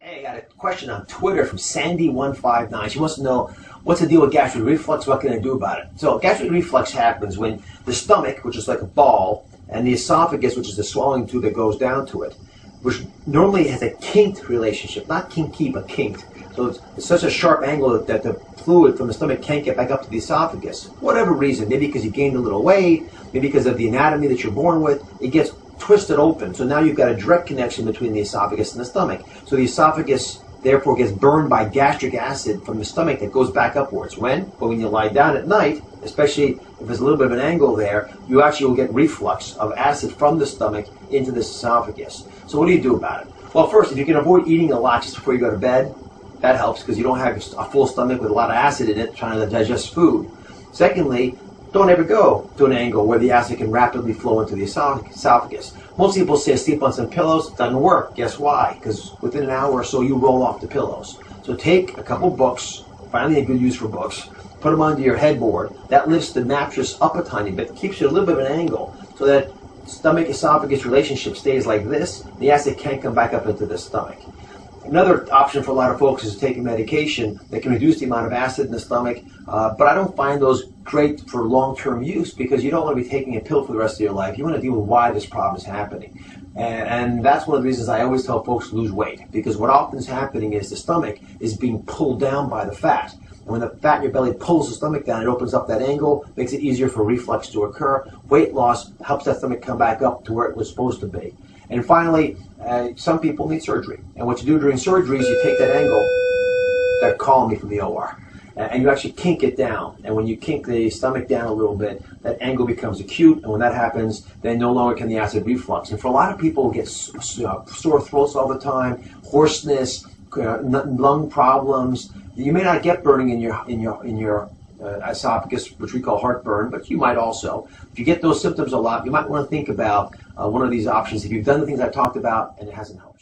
Hey, I got a question on Twitter from Sandy159. She wants to know, what's the deal with gastric reflux? What can I do about it? So gastric reflux happens when the stomach, which is like a ball, and the esophagus, which is the swallowing tube that goes down to it, which normally has a kinked relationship, not kinky, but kinked. So it's such a sharp angle that the fluid from the stomach can't get back up to the esophagus. Whatever reason, maybe because you gained a little weight, maybe because of the anatomy that you're born with, it gets twisted open. So now you've got a direct connection between the esophagus and the stomach. So the esophagus therefore gets burned by gastric acid from the stomach that goes back upwards. When? Well, when you lie down at night, especially if there's a little bit of an angle there, you actually will get reflux of acid from the stomach into the esophagus. So what do you do about it? Well, first, if you can avoid eating a lot just before you go to bed, that helps because you don't have a full stomach with a lot of acid in it trying to digest food. Secondly, don't ever go to an angle where the acid can rapidly flow into the esophagus. Most people say sleep on some pillows. It doesn't work. Guess why? Because within an hour or so you roll off the pillows. So take a couple books, finally a good use for books, put them onto your headboard. That lifts the mattress up a tiny bit, keeps you a little bit of an angle so that stomach-esophagus relationship stays like this. The acid can't come back up into the stomach. Another option for a lot of folks is taking medication that can reduce the amount of acid in the stomach, but I don't find those great for long-term use because you don't want to be taking a pill for the rest of your life. You want to deal with why this problem is happening. And that's one of the reasons I always tell folks to lose weight, because what often is happening is the stomach is being pulled down by the fat. And when the fat in your belly pulls the stomach down, it opens up that angle, makes it easier for reflux to occur. Weight loss helps that stomach come back up to where it was supposed to be. And finally, some people need surgery. And what you do during surgery is you take that angle, that called me from the OR, and you actually kink it down. And when you kink the stomach down a little bit, that angle becomes acute. And when that happens, then no longer can the acid reflux. And for a lot of people who get sore throats all the time, hoarseness, lung problems, you may not get burning in your esophagus, which we call heartburn, but you might also. If you get those symptoms a lot, you might want to think about one of these options if you've done the things I talked about and it hasn't helped.